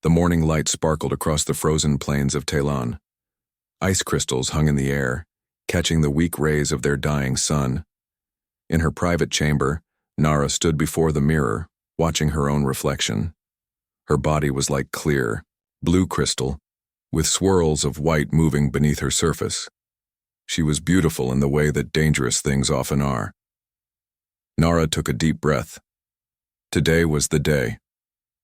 The morning light sparkled across the frozen plains of Talon. Ice crystals hung in the air, catching the weak rays of their dying sun. In her private chamber, Nara stood before the mirror, watching her own reflection. Her body was like clear, blue crystal, with swirls of white moving beneath her surface. She was beautiful in the way that dangerous things often are. Nara took a deep breath. Today was the day.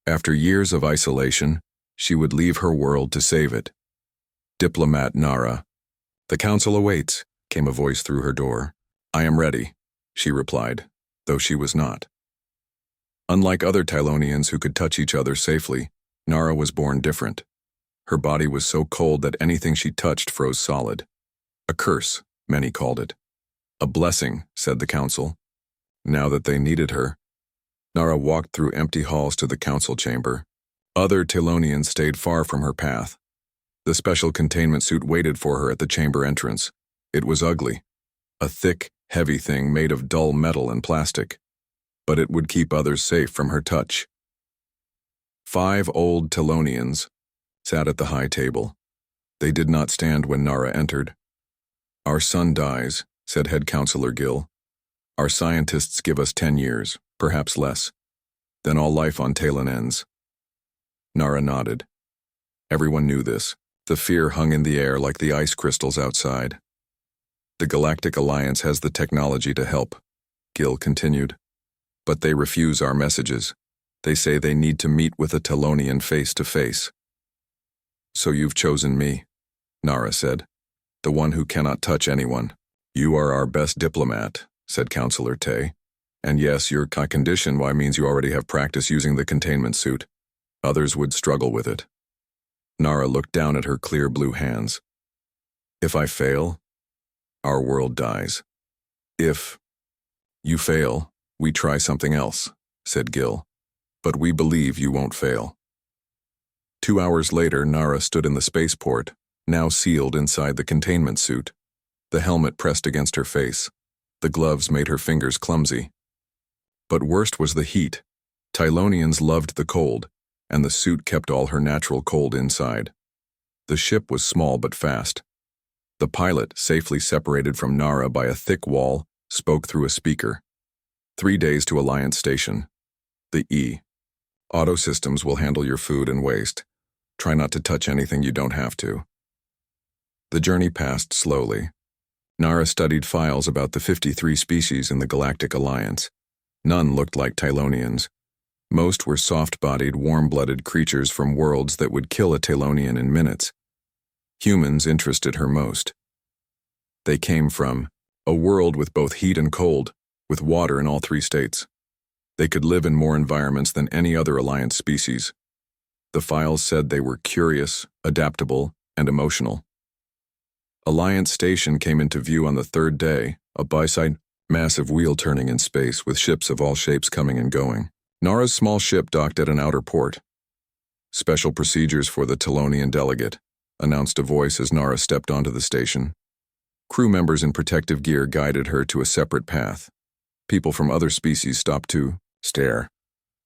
After years of isolation, she would leave her world to save it. Diplomat Nara. "The council awaits," came a voice through her door. "I am ready," she replied, though she was not. Unlike other Tylonians who could touch each other safely, Nara was born different. Her body was so cold that anything she touched froze solid. A curse, many called it. A blessing, said the council. Now that they needed her, Nara walked through empty halls to the council chamber. Other Tylonians stayed far from her path. The special containment suit waited for her at the chamber entrance. It was ugly, a thick, heavy thing made of dull metal and plastic, but it would keep others safe from her touch. 5 old Tylonians sat at the high table. They did not stand when Nara entered. "Our son dies," said head counselor Gil. "Our scientists give us 10 years, perhaps less. Then all life on Talon ends." Nara nodded. Everyone knew this. The fear hung in the air like the ice crystals outside. "The Galactic Alliance has the technology to help," Gil continued. "But they refuse our messages. They say they need to meet with a Talonian face to face." "So you've chosen me," Nara said, "the one who cannot touch anyone." "You are our best diplomat," said Counselor Tay. "And yes, your condition means you already have practice using the containment suit. Others would struggle with it." Nara looked down at her clear blue hands. "If I fail, our world dies. If you fail, we try something else," said Gil. "But we believe you won't fail." 2 hours later, Nara stood in the spaceport, now sealed inside the containment suit. The helmet pressed against her face. The gloves made her fingers clumsy. But worst was the heat. Tylonians loved the cold, and the suit kept all her natural cold inside. The ship was small but fast. The pilot, safely separated from Nara by a thick wall, spoke through a speaker. 3 days to Alliance Station. The E. Auto systems will handle your food and waste. Try not to touch anything you don't have to. The journey passed slowly. Nara studied files about the 53 species in the Galactic Alliance. None looked like Tylonians. Most were soft-bodied, warm-blooded creatures from worlds that would kill a Talonian in minutes. Humans interested her most. They came from a world with both heat and cold, with water in all 3 states. They could live in more environments than any other Alliance species. The files said they were curious, adaptable, and emotional. Alliance Station came into view on the 3rd day, a bi-side, massive wheel turning in space with ships of all shapes coming and going. Nara's small ship docked at an outer port. "Special procedures for the Talonian delegate," announced a voice as Nara stepped onto the station. Crew members in protective gear guided her to a separate path. People from other species stopped to stare.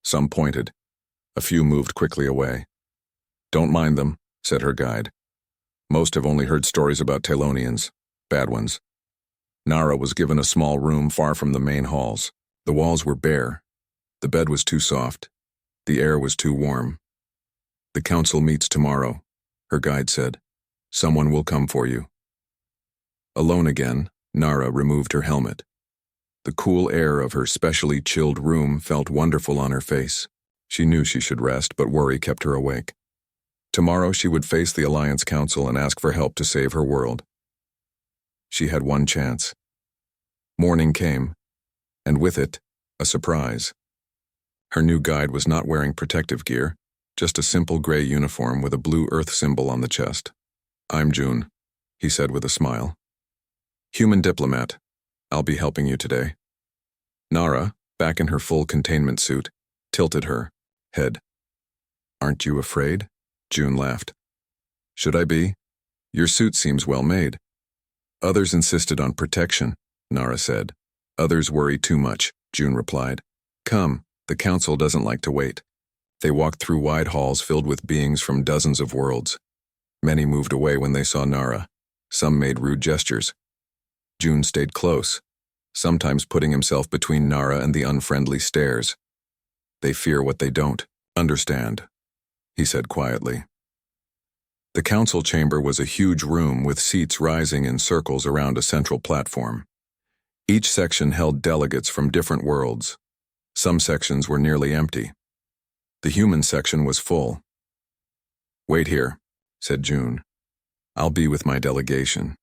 Some pointed. A few moved quickly away. "Don't mind them," said her guide. "Most have only heard stories about Talonians, bad ones." Nara was given a small room far from the main halls. The walls were bare. The bed was too soft. The air was too warm. "The council meets tomorrow," her guide said. "Someone will come for you." Alone again, Nara removed her helmet. The cool air of her specially chilled room felt wonderful on her face. She knew she should rest, but worry kept her awake. Tomorrow she would face the Alliance Council and ask for help to save her world. She had one chance. Morning came, and with it, a surprise. Her new guide was not wearing protective gear, just a simple gray uniform with a blue Earth symbol on the chest. "I'm June," he said with a smile. "Human diplomat. I'll be helping you today." Nara, back in her full containment suit, tilted her head. "Aren't you afraid?" June laughed. "Should I be? Your suit seems well made." "Others insisted on protection," Nara said. "Others worry too much," June replied. "Come, the council doesn't like to wait." They walked through wide halls filled with beings from dozens of worlds. Many moved away when they saw Nara. Some made rude gestures. June stayed close, sometimes putting himself between Nara and the unfriendly stares. They fear what they don't understand, he said quietly. The council chamber was a huge room with seats rising in circles around a central platform. Each section held delegates from different worlds. Some sections were nearly empty. The human section was full. "Wait here," said June. "I'll be with my delegation.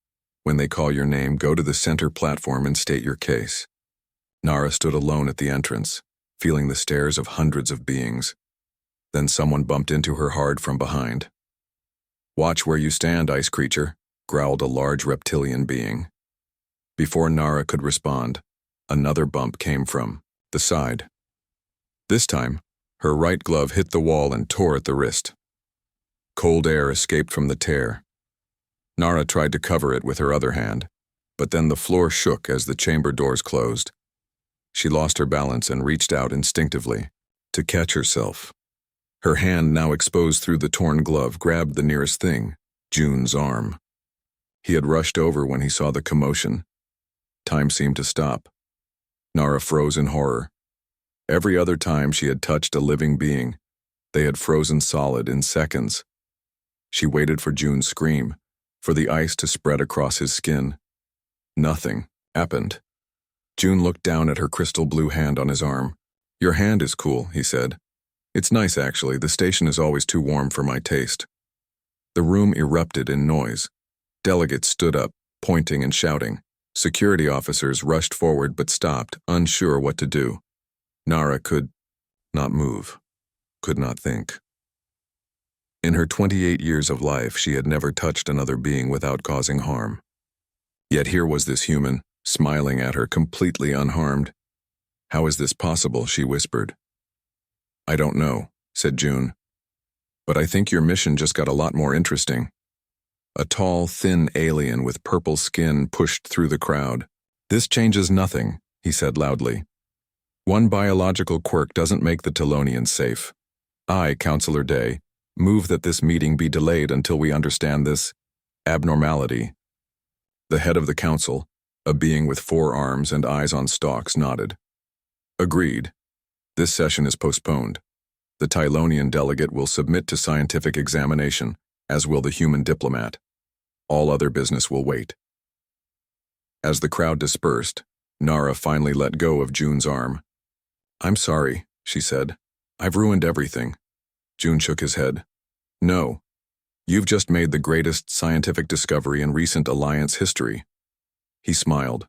When they call your name, go to the center platform and state your case." Nara stood alone at the entrance, feeling the stares of hundreds of beings. Then someone bumped into her hard from behind. "Watch where you stand, ice creature," growled a large reptilian being. Before Nara could respond, another bump came from the side. This time, her right glove hit the wall and tore at the wrist. Cold air escaped from the tear. Nara tried to cover it with her other hand, but then the floor shook as the chamber doors closed. She lost her balance and reached out instinctively to catch herself. Her hand, now exposed through the torn glove, grabbed the nearest thing, June's arm. He had rushed over when he saw the commotion. Time seemed to stop. Nara froze in horror. Every other time she had touched a living being, they had frozen solid in seconds. She waited for June's scream, for the ice to spread across his skin. Nothing happened. June looked down at her crystal blue hand on his arm. "Your hand is cool," he said. "It's nice, actually. The station is always too warm for my taste." The room erupted in noise. Delegates stood up, pointing and shouting. Security officers rushed forward but stopped, unsure what to do. Nara could not move, could not think. In her 28 years of life, she had never touched another being without causing harm. Yet here was this human, smiling at her, completely unharmed. "How is this possible?" she whispered. "I don't know," said June. "But I think your mission just got a lot more interesting." A tall, thin alien with purple skin pushed through the crowd. "This changes nothing," he said loudly. "One biological quirk doesn't make the Telonians safe. I, Counselor Day, move that this meeting be delayed until we understand this abnormality." The head of the council, a being with 4 arms and eyes on stalks, nodded. "Agreed. This session is postponed. The Tylonian delegate will submit to scientific examination, as will the human diplomat. All other business will wait." As the crowd dispersed, Nara finally let go of June's arm. "I'm sorry," she said. "I've ruined everything." June shook his head. "No. You've just made the greatest scientific discovery in recent Alliance history." He smiled.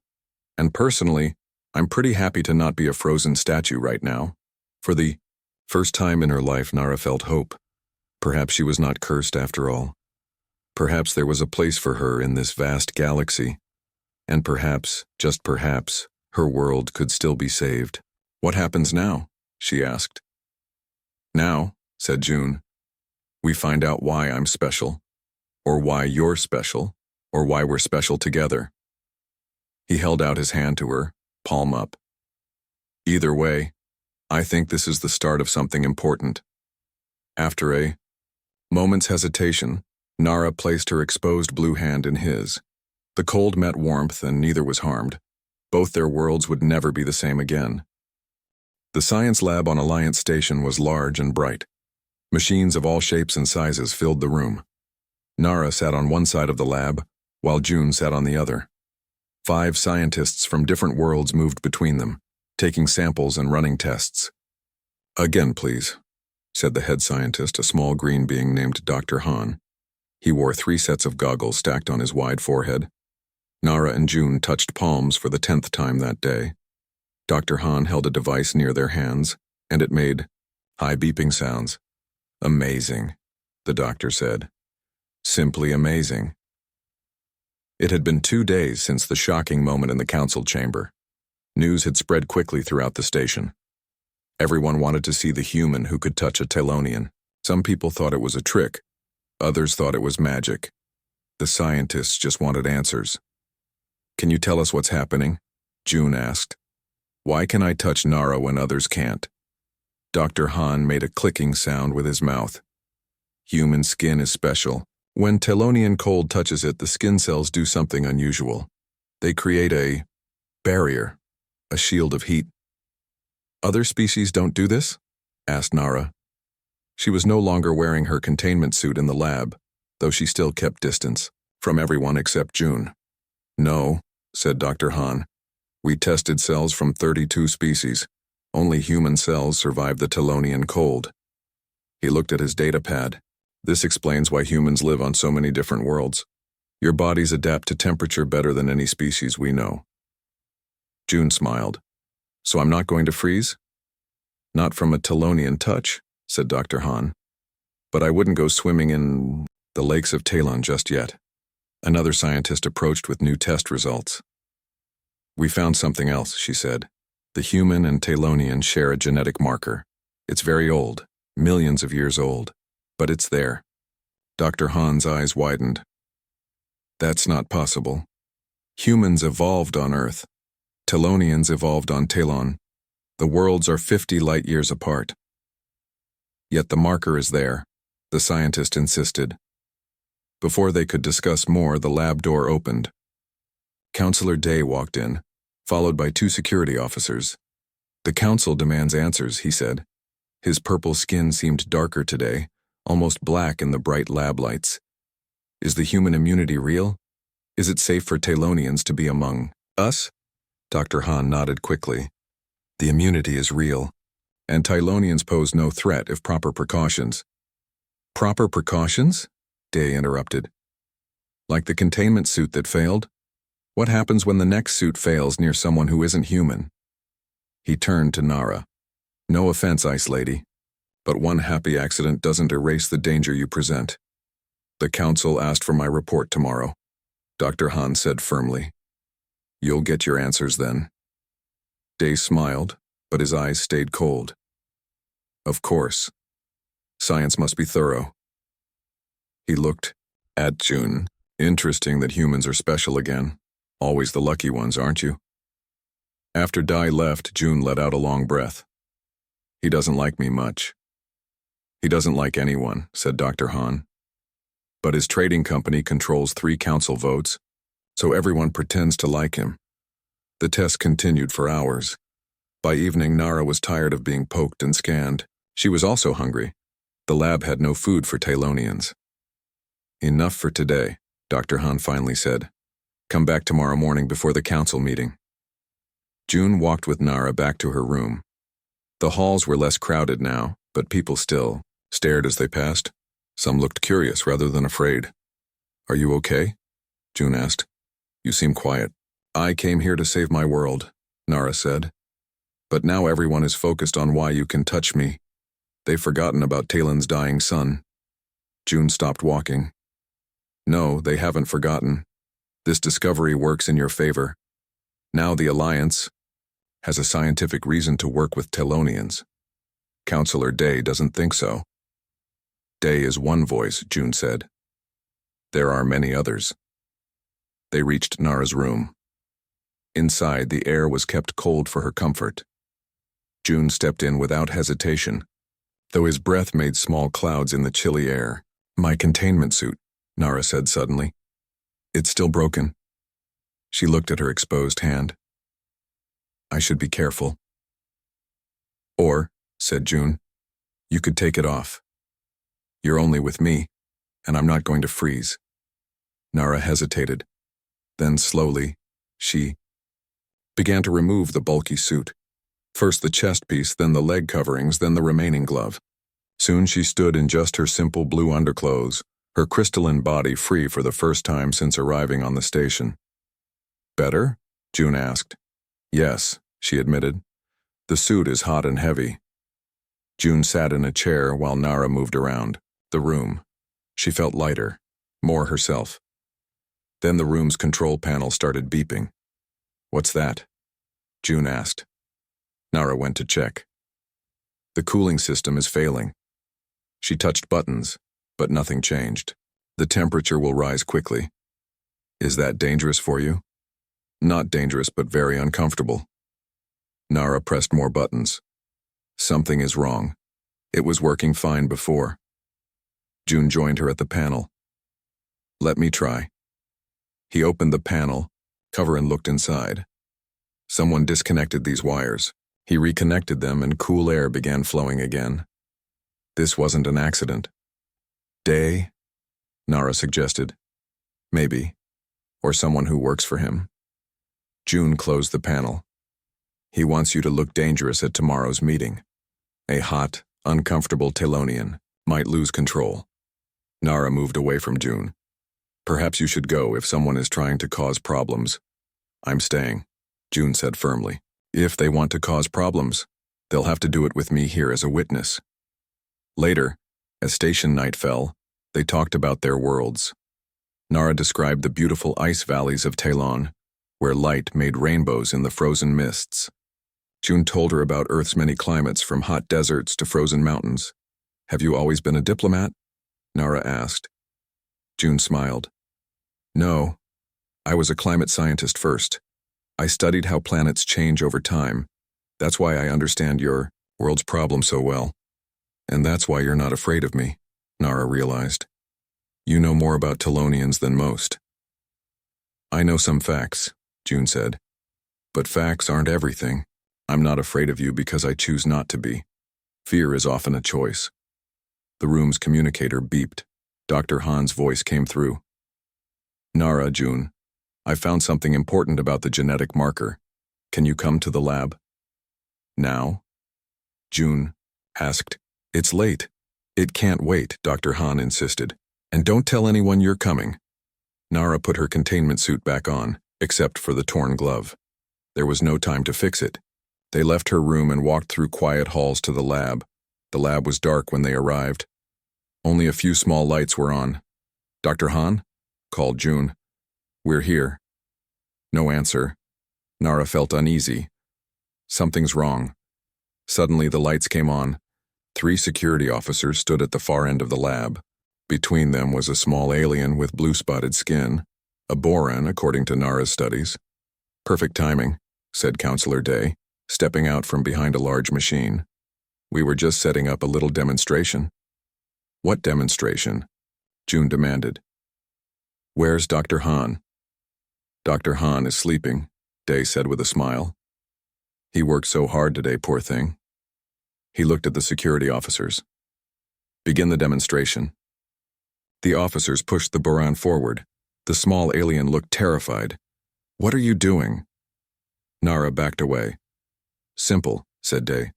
"And personally, I'm pretty happy to not be a frozen statue right now." For the first time in her life, Nara felt hope. Perhaps she was not cursed after all. Perhaps there was a place for her in this vast galaxy. And perhaps, just perhaps, her world could still be saved. "What happens now?" she asked. "Now," said June, "we find out why I'm special, or why you're special, or why we're special together." He held out his hand to her, palm up. "Either way, I think this is the start of something important." After a moment's hesitation, Nara placed her exposed blue hand in his. The cold met warmth and neither was harmed. Both their worlds would never be the same again. The science lab on Alliance Station was large and bright. Machines of all shapes and sizes filled the room. Nara sat on one side of the lab, while June sat on the other. 5 scientists from different worlds moved between them, taking samples and running tests. "Again, please," said the head scientist, a small green being named Dr. Han. He wore 3 sets of goggles stacked on his wide forehead. Nara and June touched palms for the 10th time that day. Dr. Han held a device near their hands, and it made high beeping sounds. "Amazing," the doctor said. "Simply amazing." It had been 2 days since the shocking moment in the council chamber. News had spread quickly throughout the station. Everyone wanted to see the human who could touch a Telonian. Some people thought it was a trick. Others thought it was magic. The scientists just wanted answers. "Can you tell us what's happening?" June asked. "Why can I touch Nara when others can't?" Dr. Han made a clicking sound with his mouth. Human skin is special. When Telonian cold touches it, the skin cells do something unusual. They create a barrier, a shield of heat. Other species don't do this? Asked Nara. She was no longer wearing her containment suit in the lab, though she still kept distance from everyone except June. No, said Dr. Han. We tested cells from 32 species. Only human cells survive the Telonian cold. He looked at his data pad. This explains why humans live on so many different worlds. Your bodies adapt to temperature better than any species we know. June smiled. So I'm not going to freeze? Not from a Telonian touch, said Dr. Han. But I wouldn't go swimming in the lakes of Talon just yet. Another scientist approached with new test results. We found something else, she said. The human and Talonian share a genetic marker. It's very old, millions of years old, but it's there. Dr. Han's eyes widened. That's not possible. Humans evolved on Earth. Telonians evolved on Talon. The worlds are 50 light years apart. Yet the marker is there, the scientist insisted. Before they could discuss more, the lab door opened. Counselor Day walked in, followed by 2 security officers. The council demands answers, he said. His purple skin seemed darker today, almost black in the bright lab lights. Is the human immunity real? Is it safe for Talonians to be among us? Dr. Han nodded quickly. The immunity is real, and Talonians pose no threat if proper precautions. Proper precautions? Day interrupted. Like the containment suit that failed? What happens when the next suit fails near someone who isn't human? He turned to Nara. No offense, Ice Lady, but one happy accident doesn't erase the danger you present. The council asked for my report tomorrow, Dr. Han said firmly. You'll get your answers then. Day smiled, but his eyes stayed cold. Of course. Science must be thorough. He looked at June. Interesting that humans are special again. Always the lucky ones, aren't you? After Dai left, June let out a long breath. He doesn't like me much. He doesn't like anyone, said Dr. Han. But his trading company controls 3 council votes, so everyone pretends to like him. The test continued for hours. By evening, Nara was tired of being poked and scanned. She was also hungry. The lab had no food for Talonians. Enough for today, Dr. Han finally said. Come back tomorrow morning before the council meeting. June walked with Nara back to her room. The halls were less crowded now, but people still stared as they passed. Some looked curious rather than afraid. Are you okay? June asked. You seem quiet. I came here to save my world, Nara said. But now everyone is focused on why you can touch me. They've forgotten about Talon's dying son. June stopped walking. No, they haven't forgotten. This discovery works in your favor. Now the Alliance has a scientific reason to work with Talonians. Counselor Day doesn't think so. Day is one voice, June said. There are many others. They reached Nara's room. Inside, the air was kept cold for her comfort. June stepped in without hesitation, though his breath made small clouds in the chilly air. My containment suit, Nara said suddenly. It's still broken. She looked at her exposed hand. I should be careful. Or, said June, you could take it off. You're only with me, and I'm not going to freeze. Nara hesitated. Then slowly, she began to remove the bulky suit. First the chest piece, then the leg coverings, then the remaining glove. Soon she stood in just her simple blue underclothes, her crystalline body free for the first time since arriving on the station. Better? June asked. Yes, she admitted. The suit is hot and heavy. June sat in a chair while Nara moved around the room. She felt lighter, more herself. Then the room's control panel started beeping. What's that? June asked. Nara went to check. The cooling system is failing. She touched buttons, but nothing changed. The temperature will rise quickly. Is that dangerous for you? Not dangerous, but very uncomfortable. Nara pressed more buttons. Something is wrong. It was working fine before. June joined her at the panel. Let me try. He opened the panel cover and looked inside. Someone disconnected these wires. He reconnected them and cool air began flowing again. This wasn't an accident. Day? Nara suggested. Maybe. Or someone who works for him. June closed the panel. He wants you to look dangerous at tomorrow's meeting. A hot, uncomfortable Telonian might lose control. Nara moved away from June. Perhaps you should go if someone is trying to cause problems. I'm staying, June said firmly. If they want to cause problems, they'll have to do it with me here as a witness. Later, as station night fell, they talked about their worlds. Nara described the beautiful ice valleys of Talon, where light made rainbows in the frozen mists. June told her about Earth's many climates, from hot deserts to frozen mountains. Have you always been a diplomat? Nara asked. June smiled. No, I was a climate scientist first. I studied how planets change over time. That's why I understand your world's problem so well. And that's why you're not afraid of me, Nara realized. You know more about Telonians than most. I know some facts, June said. But facts aren't everything. I'm not afraid of you because I choose not to be. Fear is often a choice. The room's communicator beeped. Dr. Han's voice came through. Nara, June, I found something important about the genetic marker. Can you come to the lab? Now? June asked. It's late. It can't wait, Dr. Han insisted. And don't tell anyone you're coming. Nara put her containment suit back on, except for the torn glove. There was no time to fix it. They left her room and walked through quiet halls to the lab. The lab was dark when they arrived. Only a few small lights were on. Dr. Han? Called June. We're here. No answer. Nara felt uneasy. Something's wrong. Suddenly the lights came on. 3 security officers stood at the far end of the lab. Between them was a small alien with blue-spotted skin, a boran according to Nara's studies. Perfect timing, said Counselor Day, stepping out from behind a large machine. We were just setting up a little demonstration. What demonstration? June demanded. Where's Dr. Han? Dr. Han is sleeping, Day said with a smile. He worked so hard today, poor thing. He looked at the security officers. Begin the demonstration. The officers pushed the boran forward. The small alien looked terrified. What are you doing? Nara backed away. Simple, said Day.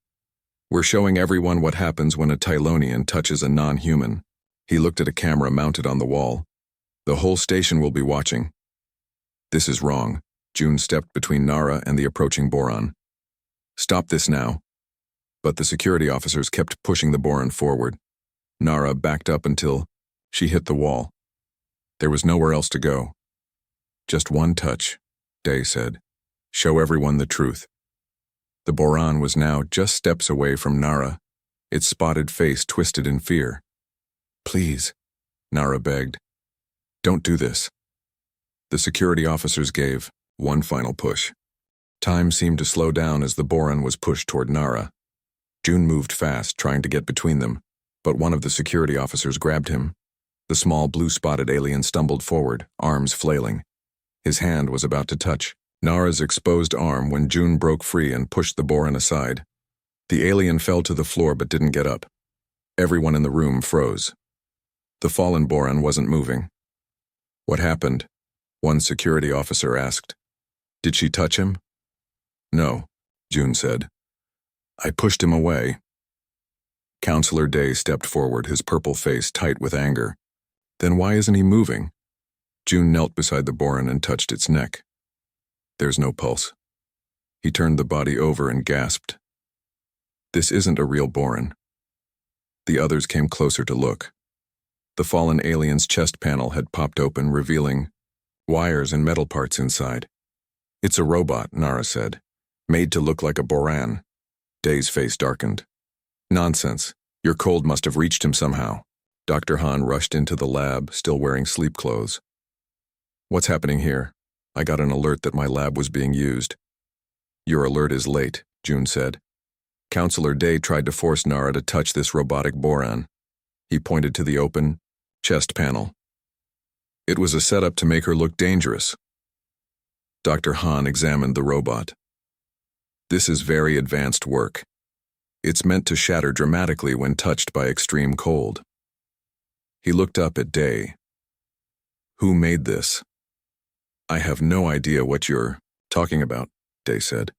We're showing everyone what happens when a Tylonian touches a non-human. He looked at a camera mounted on the wall. The whole station will be watching. This is wrong. June stepped between Nara and the approaching boran. Stop this now. But the security officers kept pushing the boran forward. Nara backed up until she hit the wall. There was nowhere else to go. Just one touch, Day said. Show everyone the truth. The boran was now just steps away from Nara, its spotted face twisted in fear. Please, Nara begged. Don't do this. The security officers gave one final push. Time seemed to slow down as the boran was pushed toward Nara. June moved fast, trying to get between them, but one of the security officers grabbed him. The small blue-spotted alien stumbled forward, arms flailing. His hand was about to touch Nara's exposed arm when June broke free and pushed the boran aside. The alien fell to the floor but didn't get up. Everyone in the room froze. The fallen boran wasn't moving. What happened? One security officer asked. Did she touch him? No, June said. I pushed him away. Counselor Day stepped forward, his purple face tight with anger. Then why isn't he moving? June knelt beside the boran and touched its neck. There's no pulse. He turned the body over and gasped. This isn't a real boran. The others came closer to look. The fallen alien's chest panel had popped open, revealing wires and metal parts inside. It's a robot, Nara said, made to look like a boran. Day's face darkened. Nonsense. Your cold must have reached him somehow. Dr. Han rushed into the lab, still wearing sleep clothes. What's happening here? I got an alert that my lab was being used. Your alert is late, June said. Counselor Day tried to force Nara to touch this robotic boron. He pointed to the open chest panel. It was a setup to make her look dangerous. Dr. Han examined the robot. This is very advanced work. It's meant to shatter dramatically when touched by extreme cold. He looked up at Day. Who made this? I have no idea what you're talking about, Day said.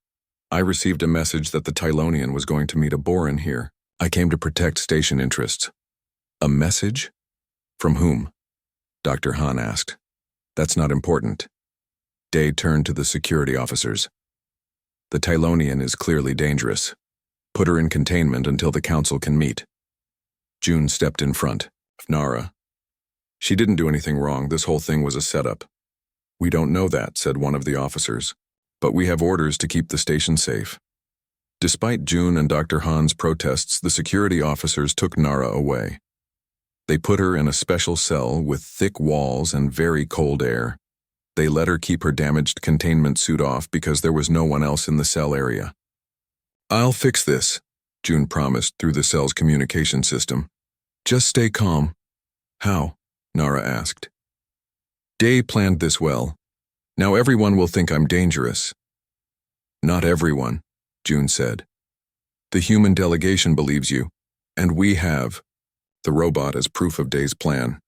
I received a message that the Tylonian was going to meet a boron here. I came to protect station interests. A message? From whom? Dr. Han asked. That's not important. Day turned to the security officers. The Tylonian is clearly dangerous. Put her in containment until the council can meet. June stepped in front of Nara. She didn't do anything wrong. This whole thing was a setup. We don't know that, said one of the officers. But we have orders to keep the station safe. Despite June and Dr. Han's protests, the security officers took Nara away. They put her in a special cell with thick walls and very cold air. They let her keep her damaged containment suit off because there was no one else in the cell area. I'll fix this, June promised through the cell's communication system. Just stay calm. How? Nara asked. Day planned this well. Now everyone will think I'm dangerous. Not everyone, June said. The human delegation believes you, and we have the robot as proof of Day's plan.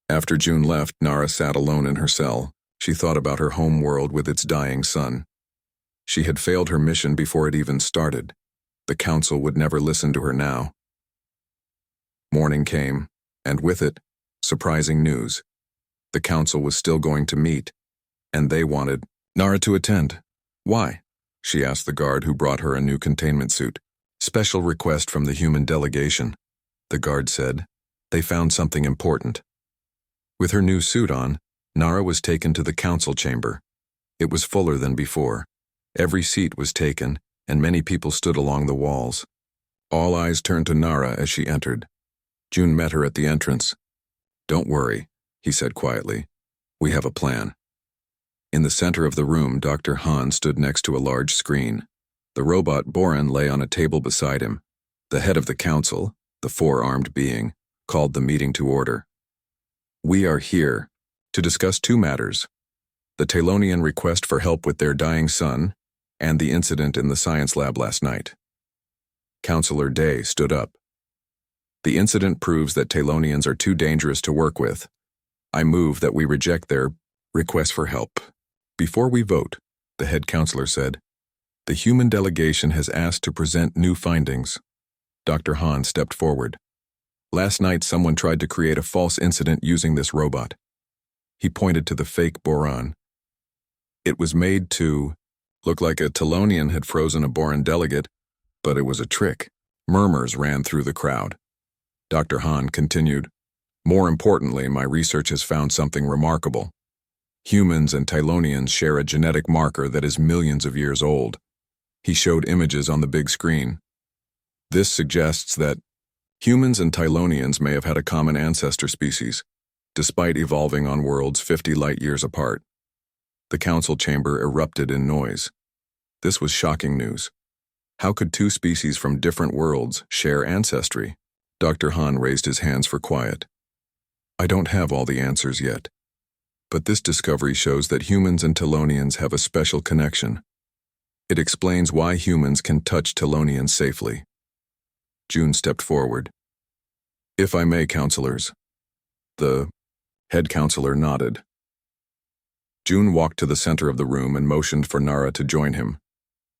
After June left, Nara sat alone in her cell. She thought about her home world with its dying sun. She had failed her mission before it even started. The council would never listen to her now. Morning came, and with it, surprising news. The council was still going to meet, and they wanted Nara to attend. Why? She asked the guard who brought her a new containment suit. Special request from the human delegation. The guard said. They found something important. With her new suit on, Nara was taken to the council chamber. It was fuller than before. Every seat was taken, and many people stood along the walls. All eyes turned to Nara as she entered. June met her at the entrance. Don't worry, he said quietly. We have a plan. In the center of the room, Dr. Han stood next to a large screen. The robot Boran lay on a table beside him. The head of the council, the four-armed being, called the meeting to order. We are here to discuss two matters: the Tylonian request for help with their dying son, and the incident in the science lab last night. Counselor Day stood up. The incident proves that Tylonians are too dangerous to work with. I move that we reject their request for help. Before we vote, the head counselor said, the human delegation has asked to present new findings. Dr. Han stepped forward. Last night someone tried to create a false incident using this robot. He pointed to the fake boron. It was made to look like a Tylonian had frozen a boron delegate, but it was a trick. Murmurs ran through the crowd. Dr. Han continued, more importantly, my research has found something remarkable. Humans and Tylonians share a genetic marker that is millions of years old. He showed images on the big screen. This suggests that humans and Tylonians may have had a common ancestor species, despite evolving on worlds 50 light-years apart. The council chamber erupted in noise. This was shocking news. How could two species from different worlds share ancestry? Dr. Han raised his hands for quiet. I don't have all the answers yet, but this discovery shows that humans and Tylonians have a special connection. It explains why humans can touch Tylonians safely. June stepped forward. If I may, counselors. The head counselor nodded. June walked to the center of the room and motioned for Nara to join him.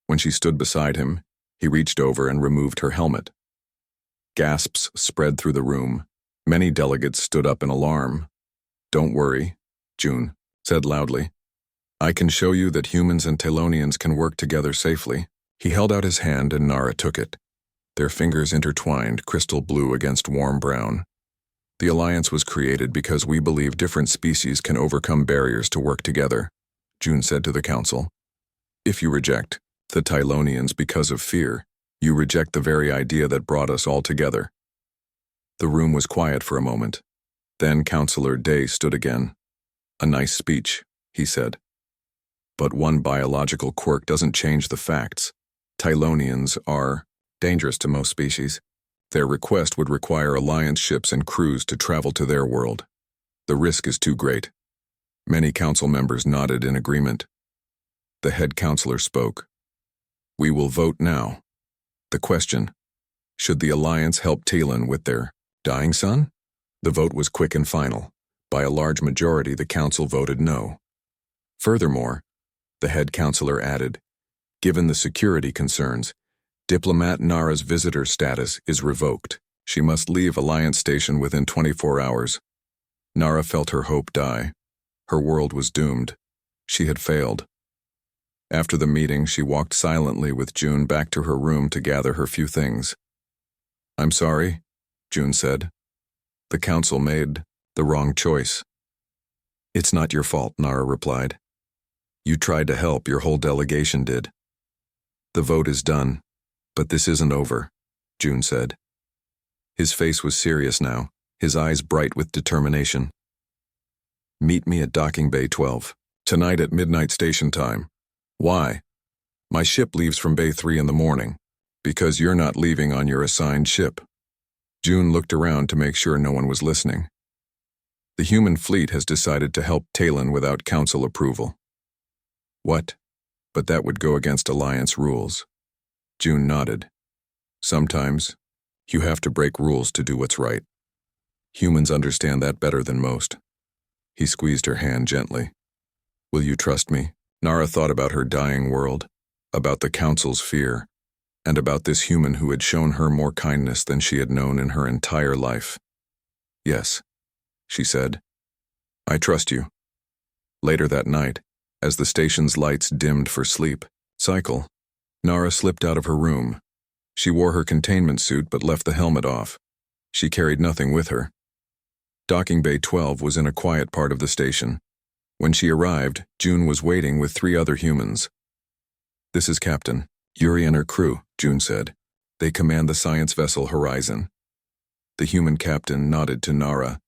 When she stood beside him, he reached over and removed her helmet. Gasps spread through the room. Many delegates stood up in alarm. Don't worry, June said loudly. I can show you that humans and Tylonians can work together safely. He held out his hand and Nara took it. Their fingers intertwined, crystal blue against warm brown. The alliance was created because we believe different species can overcome barriers to work together, June said to the council. If you reject the Tylonians because of fear, you reject the very idea that brought us all together. The room was quiet for a moment. Then Counselor Day stood again. A nice speech, he said. But one biological quirk doesn't change the facts. Tylonians are dangerous to most species. Their request would require Alliance ships and crews to travel to their world. The risk is too great. Many council members nodded in agreement. The head counselor spoke. We will vote now. The question: should the Alliance help Talon with their dying son? The vote was quick and final. By a large majority, the council voted no. Furthermore, the head counselor added, given the security concerns, Diplomat Nara's visitor status is revoked. She must leave Alliance Station within 24 hours. Nara felt her hope die. Her world was doomed. She had failed. After the meeting, she walked silently with June back to her room to gather her few things. I'm sorry, June said. The council made the wrong choice. It's not your fault, Nara replied. You tried to help, your whole delegation did. The vote is done, but this isn't over, June said. His face was serious now, his eyes bright with determination. Meet me at Docking Bay 12, tonight at midnight station time. Why? My ship leaves from Bay 3 in the morning, because you're not leaving on your assigned ship. June looked around to make sure no one was listening. The human fleet has decided to help Talon without council approval. What? But that would go against Alliance rules. June nodded. Sometimes, you have to break rules to do what's right. Humans understand that better than most. He squeezed her hand gently. Will you trust me? Nara thought about her dying world, about the council's fear, and about this human who had shown her more kindness than she had known in her entire life. Yes, she said. I trust you. Later that night, as the station's lights dimmed for sleep cycle, Nara slipped out of her room. She wore her containment suit but left the helmet off. She carried nothing with her. Docking Bay 12 was in a quiet part of the station. When she arrived, June was waiting with 3 other humans. This is Captain Yuri and her crew, June said. They command the science vessel Horizon. The human captain nodded to Nara.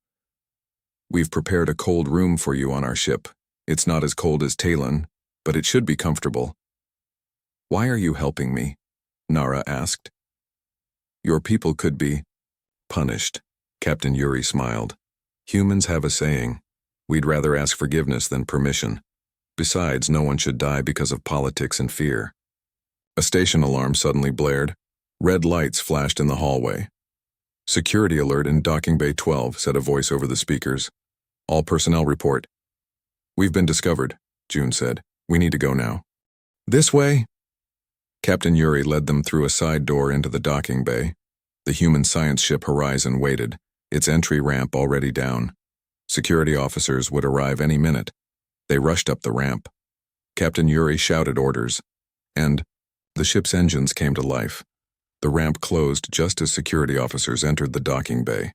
We've prepared a cold room for you on our ship. It's not as cold as Talon, but it should be comfortable. Why are you helping me? Nara asked. Your people could be punished, Captain Yuri smiled. Humans have a saying, we'd rather ask forgiveness than permission. Besides, no one should die because of politics and fear. A station alarm suddenly blared. Red lights flashed in the hallway. Security alert in Docking Bay 12, said a voice over the speakers. All personnel report. We've been discovered, June said. We need to go now. This way. Captain Yuri led them through a side door into the docking bay. The human science ship Horizon waited, its entry ramp already down. Security officers would arrive any minute. They rushed up the ramp. Captain Yuri shouted orders, and the ship's engines came to life. The ramp closed just as security officers entered the docking bay.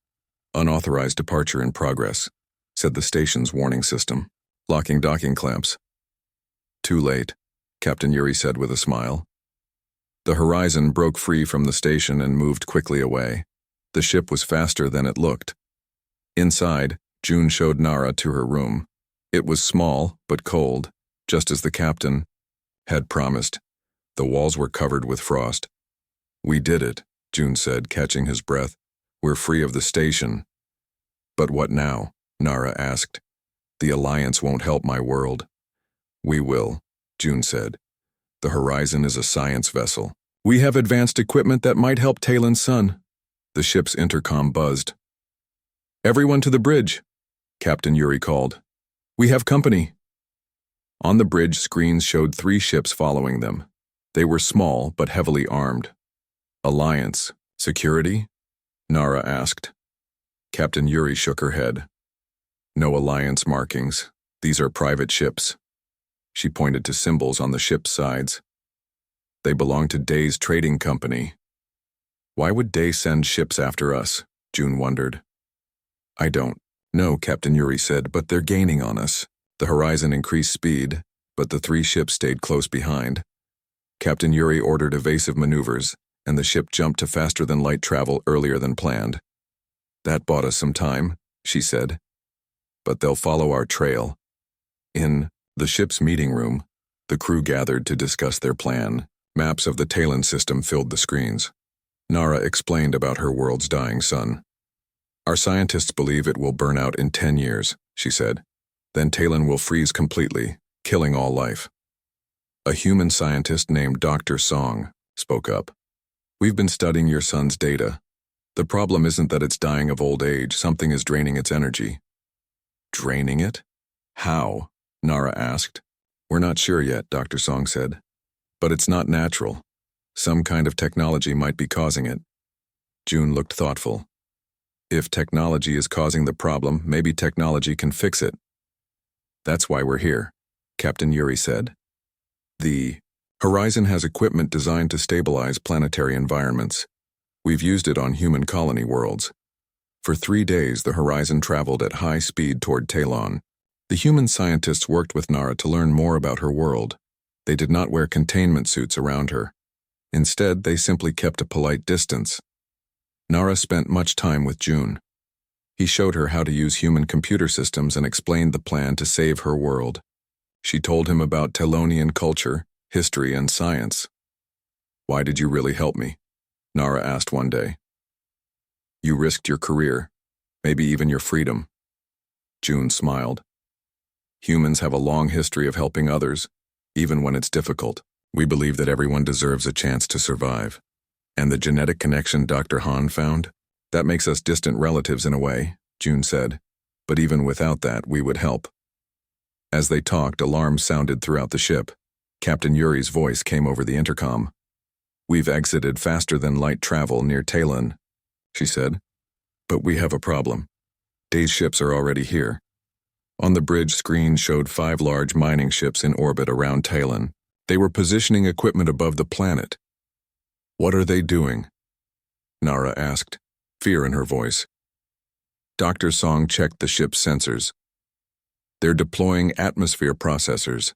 Unauthorized departure in progress, said the station's warning system. Locking docking clamps. Too late, Captain Yuri said with a smile. The Horizon broke free from the station and moved quickly away. The ship was faster than it looked. Inside, June showed Nara to her room. It was small, but cold, just as the captain had promised. The walls were covered with frost. We did it, June said, catching his breath. We're free of the station. But what now? Nara asked. The Alliance won't help my world. We will, June said. The Horizon is a science vessel. We have advanced equipment that might help Talon's son. The ship's intercom buzzed. Everyone to the bridge, Captain Yuri called. We have company. On the bridge, screens showed 3 ships following them. They were small but heavily armed. Alliance. Security? Nara asked. Captain Yuri shook her head. No Alliance markings. These are private ships. She pointed to symbols on the ship's sides. They belong to Day's trading company. Why would Day send ships after us? June wondered. I don't know, Captain Yuri said, but they're gaining on us. The Horizon increased speed, but the 3 ships stayed close behind. Captain Yuri ordered evasive maneuvers, and the ship jumped to faster-than-light travel earlier than planned. That bought us some time, she said. But they'll follow our trail. In the ship's meeting room, the crew gathered to discuss their plan. Maps of the Talon system filled the screens. Nara explained about her world's dying sun. Our scientists believe it will burn out in 10 years, she said. Then Talon will freeze completely, killing all life. A human scientist named Dr. Song spoke up. We've been studying your sun's data. The problem isn't that it's dying of old age, something is draining its energy. Draining it? How? Nara asked. We're not sure yet, Dr. Song said. But it's not natural. Some kind of technology might be causing it. June looked thoughtful. If technology is causing the problem, maybe technology can fix it. That's why we're here, Captain Yuri said. The Horizon has equipment designed to stabilize planetary environments. We've used it on human colony worlds. For 3 days, the Horizon traveled at high speed toward Talon. The human scientists worked with Nara to learn more about her world. They did not wear containment suits around her. Instead, they simply kept a polite distance. Nara spent much time with June. He showed her how to use human computer systems and explained the plan to save her world. She told him about Telonian culture, history, and science. Why did you really help me? Nara asked one day. You risked your career, maybe even your freedom. June smiled. Humans have a long history of helping others, even when it's difficult. We believe that everyone deserves a chance to survive. And the genetic connection Dr. Han found? That makes us distant relatives in a way, June said. But even without that, we would help. As they talked, alarms sounded throughout the ship. Captain Yuri's voice came over the intercom. We've exited faster than light travel near Talon, she said. But we have a problem. Day's ships are already here. On the bridge screen showed 5 large mining ships in orbit around Talon. They were positioning equipment above the planet. What are they doing? Nara asked, fear in her voice. Dr. Song checked the ship's sensors. They're deploying atmosphere processors.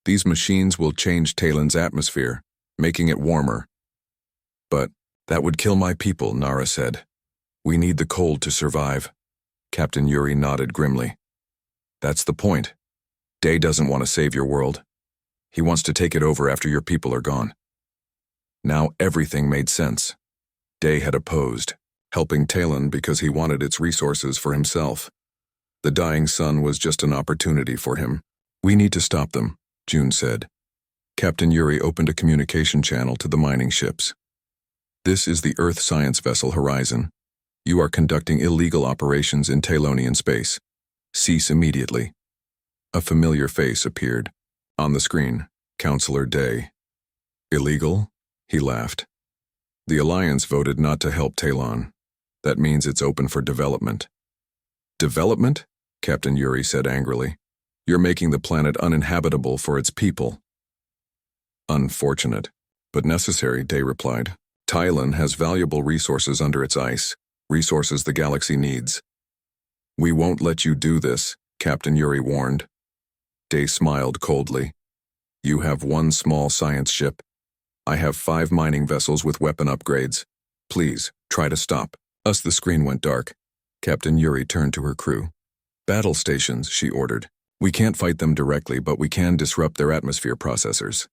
These machines will change Talon's atmosphere, making it warmer. But that would kill my people, Nara said. We need the cold to survive. Captain Yuri nodded grimly. That's the point. Day doesn't want to save your world. He wants to take it over after your people are gone. Now everything made sense. Day had opposed, helping Talon because he wanted its resources for himself. The dying sun was just an opportunity for him. We need to stop them, June said. Captain Yuri opened a communication channel to the mining ships. This is the Earth science vessel Horizon. You are conducting illegal operations in Talonian space. Cease immediately. A familiar face appeared. On the screen, Counselor Day. Illegal? He laughed. The Alliance voted not to help Talon. That means it's open for development. Development? Captain Yuri said angrily. You're making the planet uninhabitable for its people. Unfortunate, but necessary, Day replied. Talon has valuable resources under its ice, resources the galaxy needs. We won't let you do this, Captain Yuri warned. Day smiled coldly. You have 1 small science ship. I have 5 mining vessels with weapon upgrades. Please, try to stop us. The screen went dark. Captain Yuri turned to her crew. Battle stations, she ordered. We can't fight them directly, but we can disrupt their atmosphere processors.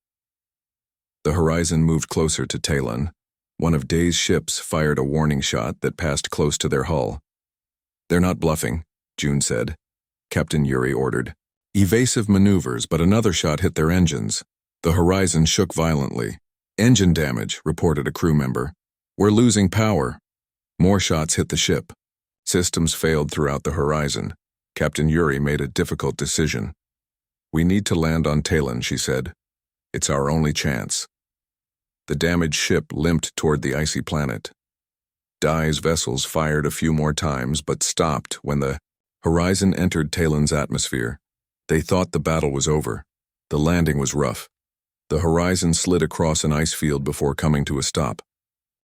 The Horizon moved closer to Talon. One of Day's ships fired a warning shot that passed close to their hull. They're not bluffing, June said. Captain Yuri ordered. Evasive maneuvers, but another shot hit their engines. The Horizon shook violently. Engine damage, reported a crew member. We're losing power. More shots hit the ship. Systems failed throughout the Horizon. Captain Yuri made a difficult decision. We need to land on Talon, she said. It's our only chance. The damaged ship limped toward the icy planet. Dai's vessels fired a few more times, but stopped when the Horizon entered Talon's atmosphere. They thought the battle was over. The landing was rough. The Horizon slid across an ice field before coming to a stop.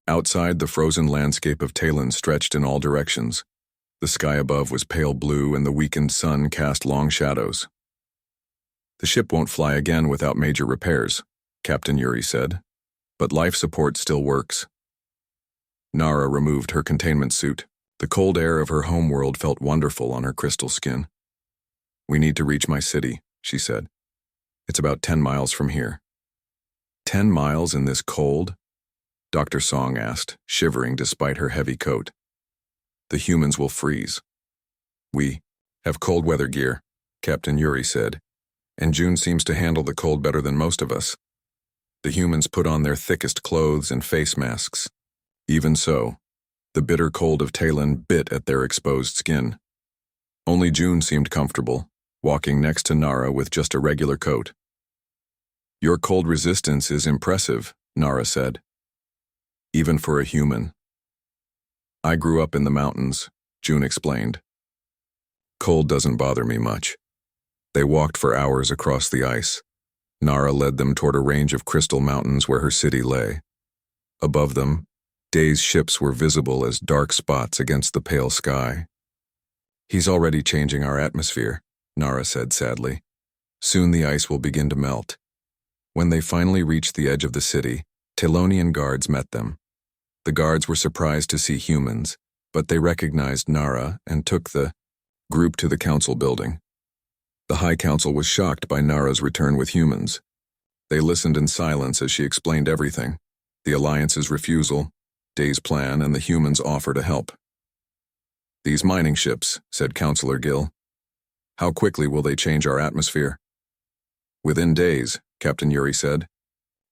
Outside, the frozen landscape of Talon stretched in all directions. The sky above was pale blue and the weakened sun cast long shadows. The ship won't fly again without major repairs, Captain Yuri said. But life support still works. Nara removed her containment suit. The cold air of her homeworld felt wonderful on her crystal skin. We need to reach my city, she said. It's about 10 miles from here. 10 miles in this cold? Dr. Song asked, shivering despite her heavy coat. The humans will freeze. We have cold weather gear, Captain Yuri said, and June seems to handle the cold better than most of us. The humans put on their thickest clothes and face masks. Even so, the bitter cold of Talon bit at their exposed skin. Only June seemed comfortable, walking next to Nara with just a regular coat. Your cold resistance is impressive, Nara said. Even for a human. I grew up in the mountains, June explained. Cold doesn't bother me much. They walked for hours across the ice. Nara led them toward a range of crystal mountains where her city lay. Above them, Day's ships were visible as dark spots against the pale sky. He's already changing our atmosphere, Nara said sadly. Soon the ice will begin to melt. When they finally reached the edge of the city, Talonian guards met them. The guards were surprised to see humans, but they recognized Nara and took the group to the council building. The High Council was shocked by Nara's return with humans. They listened in silence as she explained everything, the Alliance's refusal, Day's plan, and the humans' offer to help. These mining ships, said Councillor Gill. How quickly will they change our atmosphere? Within days, Captain Yuri said.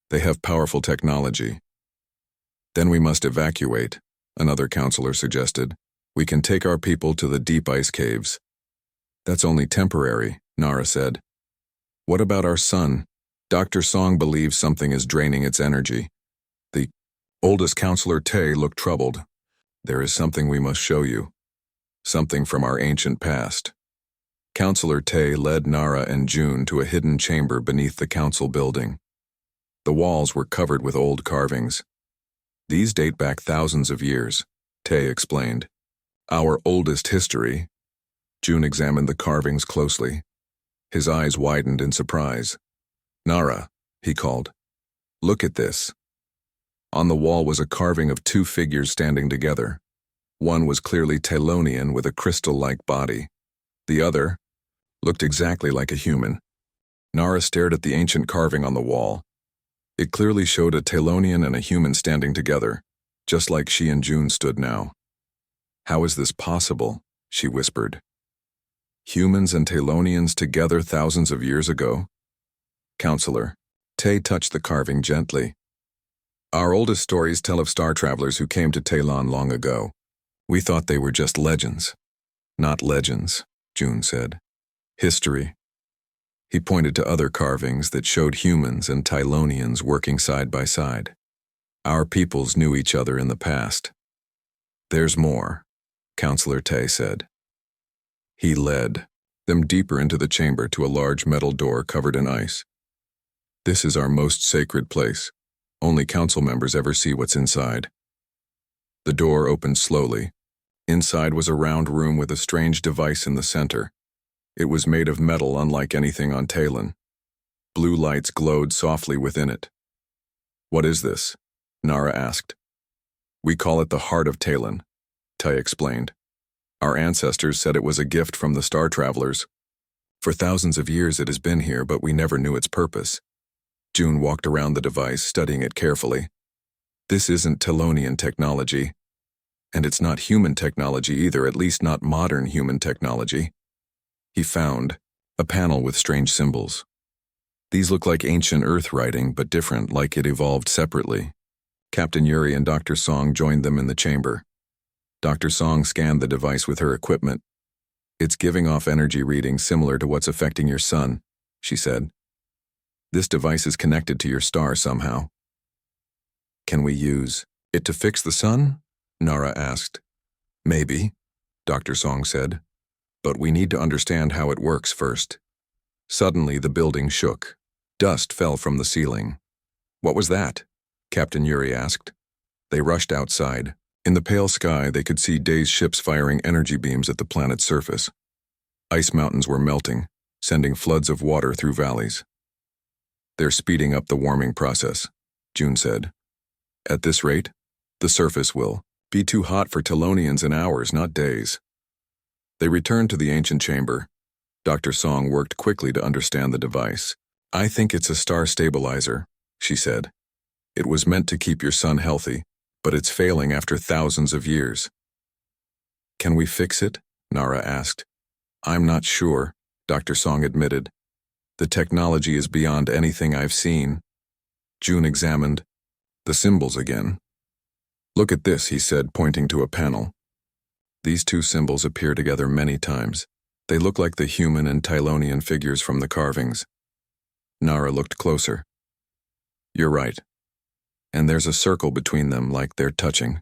They have powerful technology. Then we must evacuate, another councillor suggested. We can take our people to the deep ice caves. That's only temporary, Nara said. What about our sun? Dr. Song believes something is draining its energy. The oldest councillor Tay looked troubled. There is something we must show you. Something from our ancient past. Councillor Tay led Nara and June to a hidden chamber beneath the council building. The walls were covered with old carvings. These date back thousands of years, Tay explained. Our oldest history. June examined the carvings closely. His eyes widened in surprise. Nara, he called. Look at this. On the wall was a carving of two figures standing together. One was clearly Talonian with a crystal-like body. The other looked exactly like a human. Nara stared at the ancient carving on the wall. It clearly showed a Talonian and a human standing together, just like she and June stood now. How is this possible? She whispered. Humans and Talonians together thousands of years ago? Counselor, Tay touched the carving gently. Our oldest stories tell of star travelers who came to Talon long ago. We thought they were just legends. Not legends, June said. History. He pointed to other carvings that showed humans and Talonians working side by side. Our peoples knew each other in the past. There's more, Counselor Tay said. He led them deeper into the chamber to a large metal door covered in ice. This is our most sacred place. Only council members ever see what's inside. The door opened slowly. Inside was a round room with a strange device in the center. It was made of metal unlike anything on Talon. Blue lights glowed softly within it. What is this? Nara asked. We call it the Heart of Talon, Tay explained. Our ancestors said it was a gift from the star travelers. For thousands of years it has been here, but we never knew its purpose. June walked around the device, studying it carefully. This isn't Talonian technology. And it's not human technology either, at least not modern human technology. He found a panel with strange symbols. These look like ancient Earth writing, but different, like it evolved separately. Captain Yuri and Dr. Song joined them in the chamber. Dr. Song scanned the device with her equipment. It's giving off energy readings similar to what's affecting your sun, she said. This device is connected to your star somehow. Can we use it to fix the sun? Nara asked. Maybe, Dr. Song said. But we need to understand how it works first. Suddenly the building shook. Dust fell from the ceiling. What was that? Captain Yuri asked. They rushed outside. In the pale sky, they could see Day's ships firing energy beams at the planet's surface. Ice mountains were melting, sending floods of water through valleys. They're speeding up the warming process, June said. At this rate, the surface will be too hot for Talonians in hours, not days. They returned to the ancient chamber. Dr. Song worked quickly to understand the device. I think it's a star stabilizer, she said. It was meant to keep your son healthy, but it's failing after thousands of years. Can we fix it? Nara asked. I'm not sure, Dr. Song admitted. The technology is beyond anything I've seen. June examined the symbols again. Look at this, he said, pointing to a panel. These two symbols appear together many times. They look like the human and Tylonian figures from the carvings. Nara looked closer. You're right. And there's a circle between them like they're touching.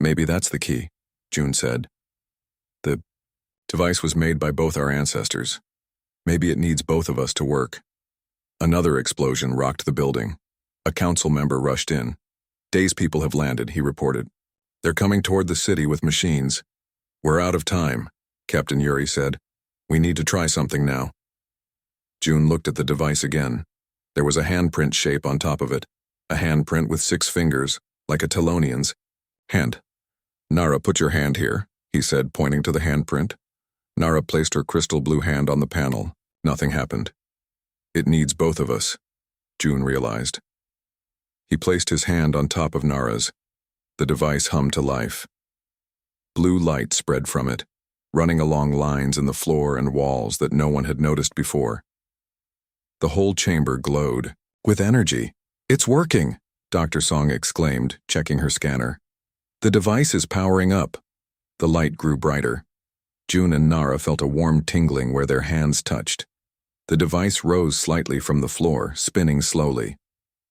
Maybe that's the key, June said. The device was made by both our ancestors. Maybe it needs both of us to work. Another explosion rocked the building. A council member rushed in. Day's people have landed, he reported. They're coming toward the city with machines. We're out of time, Captain Yuri said. We need to try something now. June looked at the device again. There was a handprint shape on top of it. A handprint with 6 fingers, like a Tylonian's. Hand. Nara, put your hand here, he said, pointing to the handprint. Nara placed her crystal blue hand on the panel. Nothing happened. It needs both of us, June realized. He placed his hand on top of Nara's. The device hummed to life. Blue light spread from it, running along lines in the floor and walls that no one had noticed before. The whole chamber glowed, with energy. It's working, Dr. Song exclaimed, checking her scanner. The device is powering up. The light grew brighter. June and Nara felt a warm tingling where their hands touched. The device rose slightly from the floor, spinning slowly.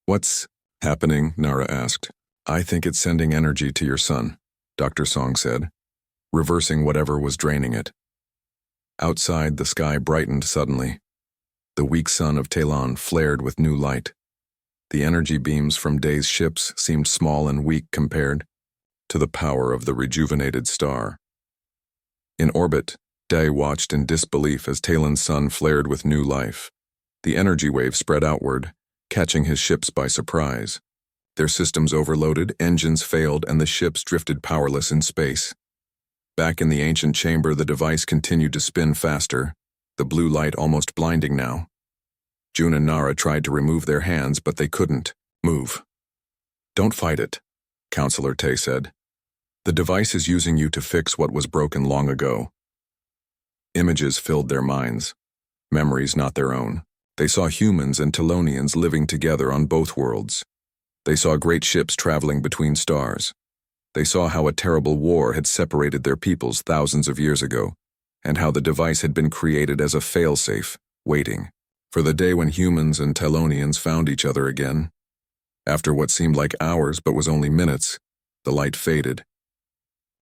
What's happening? Nara asked. I think it's sending energy to your son, Dr. Song said, reversing whatever was draining it. Outside, the sky brightened suddenly. The weak sun of Talon flared with new light. The energy beams from Day's ships seemed small and weak compared to the power of the rejuvenated star. In orbit, Day watched in disbelief as Talon's sun flared with new life. The energy wave spread outward, catching his ships by surprise. Their systems overloaded, engines failed, and the ships drifted powerless in space. Back in the ancient chamber, the device continued to spin faster, the blue light almost blinding now. June and Nara tried to remove their hands, but they couldn't move. Don't fight it, Counselor Tay said. The device is using you to fix what was broken long ago. Images filled their minds, memories not their own. They saw humans and Tylonians living together on both worlds. They saw great ships traveling between stars. They saw how a terrible war had separated their peoples thousands of years ago, and how the device had been created as a failsafe, waiting for the day when humans and Tylonians found each other again. After what seemed like hours but was only minutes, the light faded.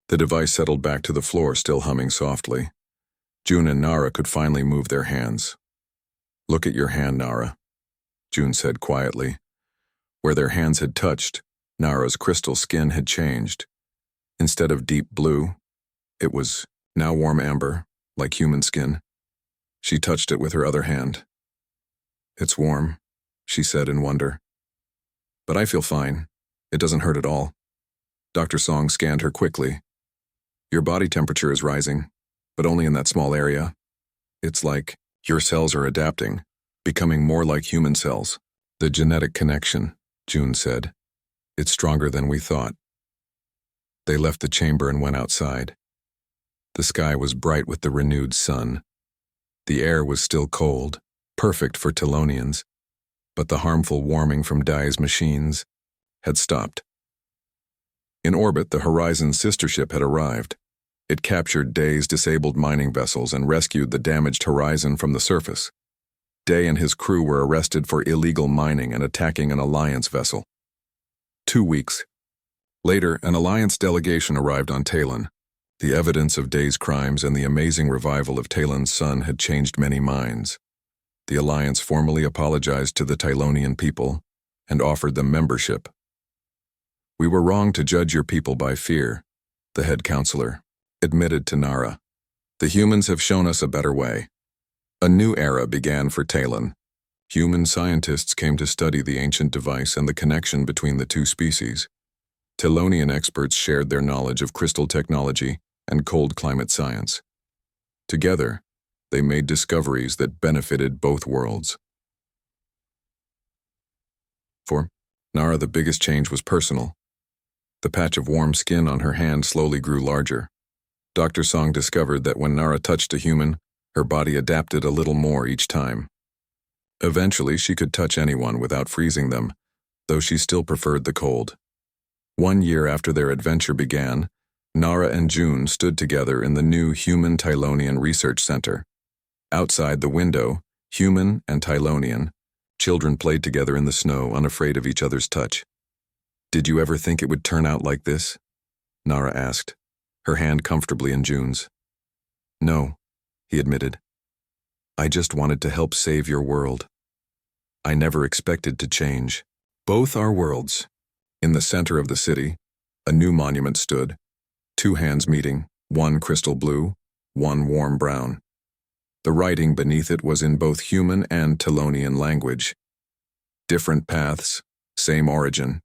The device settled back to the floor, still humming softly. June and Nara could finally move their hands. Look at your hand, Nara, June said quietly. Where their hands had touched, Nara's crystal skin had changed. Instead of deep blue, it was now warm amber, like human skin. She touched it with her other hand. It's warm, she said in wonder. But I feel fine. It doesn't hurt at all. Dr. Song scanned her quickly. Your body temperature is rising, but only in that small area. It's like your cells are adapting, becoming more like human cells. The genetic connection, June said. It's stronger than we thought. They left the chamber and went outside. The sky was bright with the renewed sun. The air was still cold, perfect for Tylonians, but the harmful warming from Dai's machines had stopped. In orbit, the Horizon's sister ship had arrived. It captured Dai's disabled mining vessels and rescued the damaged Horizon from the surface. Day and his crew were arrested for illegal mining and attacking an Alliance vessel. 2 weeks later, an Alliance delegation arrived on Talon. The evidence of Day's crimes and the amazing revival of Talon's son had changed many minds. The Alliance formally apologized to the Tylonian people and offered them membership. We were wrong to judge your people by fear, the head counselor admitted to Nara. The humans have shown us a better way. A new era began for Talon. Human scientists came to study the ancient device and the connection between the two species. Tylonian experts shared their knowledge of crystal technology and cold climate science. Together, they made discoveries that benefited both worlds. 4. Nara, the biggest change was personal. The patch of warm skin on her hand slowly grew larger. Dr. Song discovered that when Nara touched a human, her body adapted a little more each time. Eventually, she could touch anyone without freezing them, though she still preferred the cold. 1 year after their adventure began, Nara and June stood together in the new Human Tylonian Research Center. Outside the window, human and Tylonian, children played together in the snow, unafraid of each other's touch. "Did you ever think it would turn out like this?" Nara asked, her hand comfortably in June's. "No," he admitted. "I just wanted to help save your world. I never expected to change." Both our worlds. In the center of the city, a new monument stood, two hands meeting, one crystal blue, one warm brown. The writing beneath it was in both human and Tylonian language. Different paths, same origin.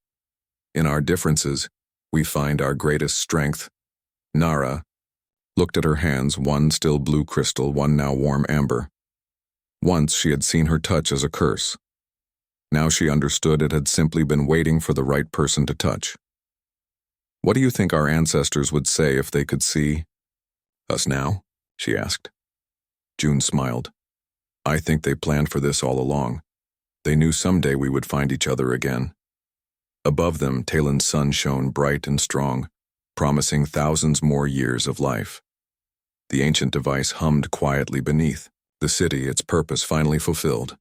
In our differences, we find our greatest strength. Nara looked at her hands, one still blue crystal, one now warm amber. Once she had seen her touch as a curse. Now she understood it had simply been waiting for the right person to touch. "What do you think our ancestors would say if they could see us now?" she asked. June smiled. "I think they planned for this all along. They knew someday we would find each other again." Above them, Talon's sun shone bright and strong, promising thousands more years of life. The ancient device hummed quietly beneath, the city, its purpose finally fulfilled.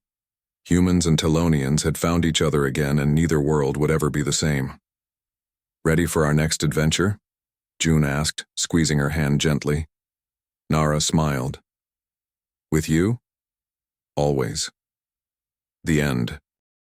Humans and Tylonians had found each other again, and neither world would ever be the same. "Ready for our next adventure?" June asked, squeezing her hand gently. Nara smiled. "With you? Always." The end.